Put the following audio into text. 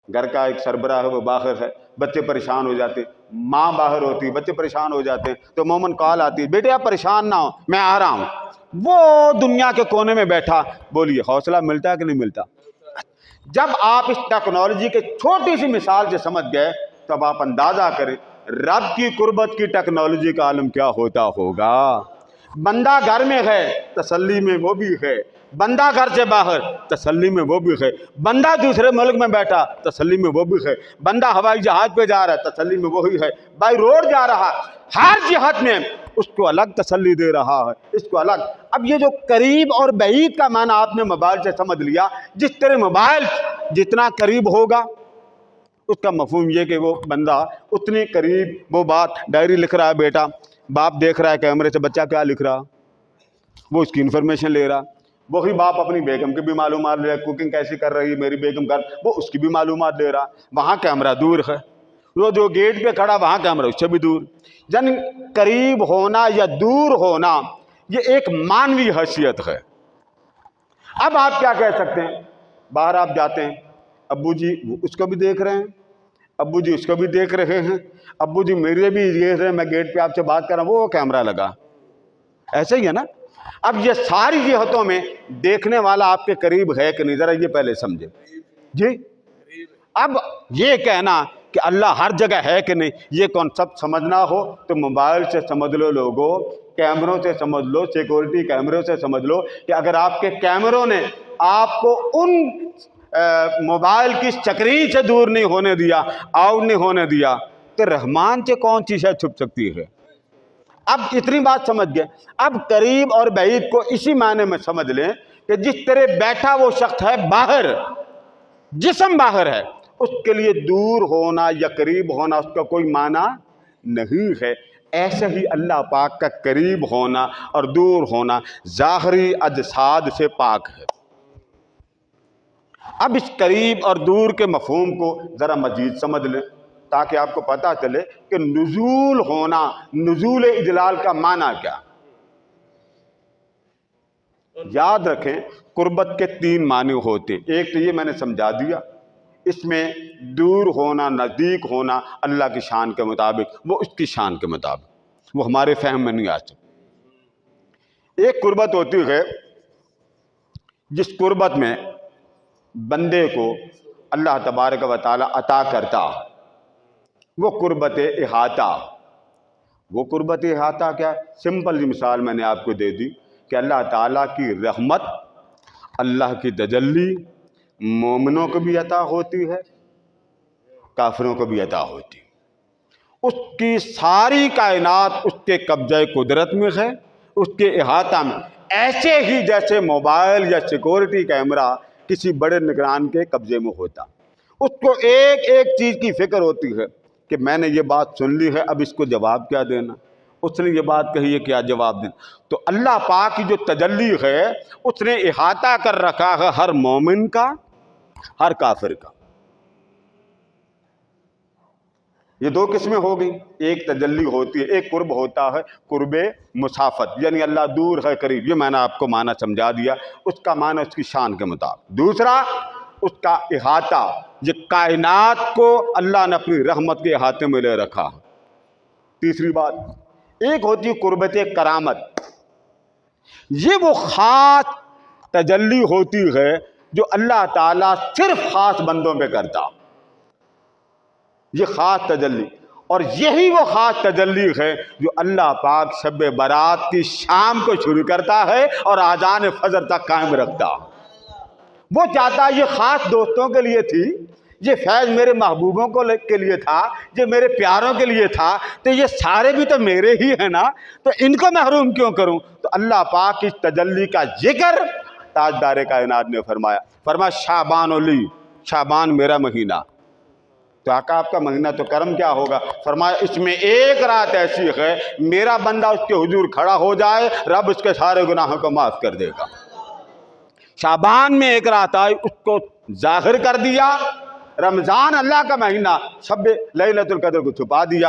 घर का एक सरबराह है वो बाहर है, बच्चे परेशान हो जाते, माँ बाहर होती, बच्चे परेशान हो जाते हैं, तो मोमन कॉल आती है, बेटे आप परेशान ना हो, मैं आ रहा हूँ। वो दुनिया के कोने में बैठा, बोलिए हौसला मिलता है कि नहीं मिलता? जब आप इस टेक्नोलॉजी के छोटी सी मिसाल से समझ गए, तब आप अंदाजा करें रब की कुर्बत की टेक्नोलॉजी का आलम क्या होता होगा। बंदा घर में है, तसल्ली में वो भी है, बंदा घर से बाहर, तसल्ली में वो भी है, बंदा दूसरे मुल्क में बैठा, तसल्ली में वो भी है, बंदा हवाई जहाज पे जा रहा है, तसल्ली में वही है, बाई रोड जा रहा, हर जिहत में उसको अलग तसल्ली दे रहा है, इसको अलग। अब ये जो करीब और बईद का माना आपने मोबाइल से समझ लिया, जिस तरह मोबाइल जितना करीब होगा उसका मफहूम ये कि वो बंदा उतनी करीब, वो बात डायरी लिख रहा है बेटा, बाप देख रहा है कैमरे से बच्चा क्या लिख रहा, वो उसकी इन्फॉर्मेशन ले रहा, वही बाप अपनी बेगम की भी मालूमात ले रहा, कुकिंग कैसी कर रही है मेरी बेगम कर, वो उसकी भी मालूमात ले रहा, वहाँ कैमरा दूर है, वो जो गेट पे खड़ा वहाँ कैमरा उससे भी दूर। यानी करीब होना या दूर होना ये एक मानवीय हैसियत है। अब आप क्या कह सकते हैं, बाहर आप जाते हैं, अब्बू जी उसको भी देख रहे हैं, अब्बू जी उसको भी देख रहे हैं, अब्बू जी मेरे भी देख रहे हैं, मैं गेट पे आपसे बात कर रहा हूँ, वो कैमरा लगा, ऐसे ही है ना। अब ये सारी जिहतों में देखने वाला आपके करीब है कि नहीं, जरा ये पहले समझे जी। अब ये कहना कि अल्लाह हर जगह है कि नहीं, ये कॉन्सेप्ट समझना हो तो मोबाइल से समझ लो, लोगों कैमरों से समझ लो, सिक्योरिटी कैमरों से समझ लो कि अगर आपके कैमरों ने आपको उन मोबाइल की स्क्रीन से दूर नहीं होने दिया, आउट नहीं होने दिया, तो रहमान से कौन सी शय छुप सकती है। अब इतनी बात समझ गए। अब करीब और बईद को इसी मायने में समझ लें कि जिस तरह बैठा वो शख्स है बाहर, जिस्म बाहर है, उसके लिए दूर होना या करीब होना उसका कोई माना नहीं है। ऐसे ही अल्लाह पाक का करीब होना और दूर होना ज़ाहरी अजसाद से पाक है। अब इस करीब और दूर के मफहूम को ज़रा मजीद समझ लें ताकि आपको पता चले कि नुज़ूल होना, नुज़ूल इजलाल का माना क्या। याद रखें कुर्बत के 3 माने होते, एक तो ये मैंने समझा दिया, इसमें दूर होना, नज़दीक होना अल्लाह की शान के मुताबिक, वो उसकी शान के मुताबिक, वो हमारे फहम में नहीं आ सकती। एक कुर्बत होती है जिस कुर्बत में बंदे को अल्लाह तबारक व तआला अता करता, वो कुर्बत इहाता। वो कुर्बत इहाता क्या? सिंपल सी मिसाल मैंने आपको दे दी कि अल्लाह ताला की रहमत, अल्लाह की तजल्ली मोमिनों को भी अता होती है, काफिरों को भी अता होती है। उसकी सारी कायनात उसके कब्जे कुदरत में है, उसके इहाता में, ऐसे ही जैसे मोबाइल या सिक्योरिटी कैमरा किसी बड़े निगरान के कब्जे में होता। उसको एक एक चीज़ की फिक्र होती है कि मैंने ये बात सुन ली है, अब इसको जवाब क्या देना, उसने ये बात कही है क्या जवाब देना। तो अल्लाह पाक की जो तजल्ली है उसने इहाता कर रखा है हर मोमिन का, हर काफिर का। ये 2 किस्में हो गई, एक तजल्ली होती है, एक कुर्ब होता है कुर्बे मुसाफत, यानी अल्लाह दूर है करीब, ये मैंने आपको माना समझा दिया, उसका माना उसकी शान के मुताबिक। दूसरा उसका इहाता, ये कायनात को अल्लाह ने अपनी रहमत के इहाते में ले रखा है। तीसरी बात एक होती है कुर्बत करामत, ये वो खास तजल्ली होती है जो अल्लाह ताला सिर्फ खास बंदों पे करता, ये खास तजल्ली। और यही वो खास तजल्ली है जो अल्लाह पाक शब बारात की शाम को शुरू करता है और आजान फजर तक कायम रखता। वो चाहता ये खास दोस्तों के लिए थी, ये फैज़ मेरे महबूबों को के लिए था, ये मेरे प्यारों के लिए था, तो ये सारे भी तो मेरे ही हैं ना, तो इनको महरूम क्यों करूं। तो अल्लाह पाक की तजल्ली का जिक्र ताजदार कायनात ने फरमाया शाबान ओली, शाबान मेरा महीना। तो आका आपका महीना तो करम क्या होगा? फरमाया इसमें एक रात ऐसी है मेरा बंदा उसके हुजूर खड़ा हो जाए, रब उसके सारे गुनाहों को माफ़ कर देगा। शाबान में एक रात आई, उसको जाहिर कर दिया, रमज़ान अल्लाह का महीना, शब लैलतुल क़द्र को छुपा दिया।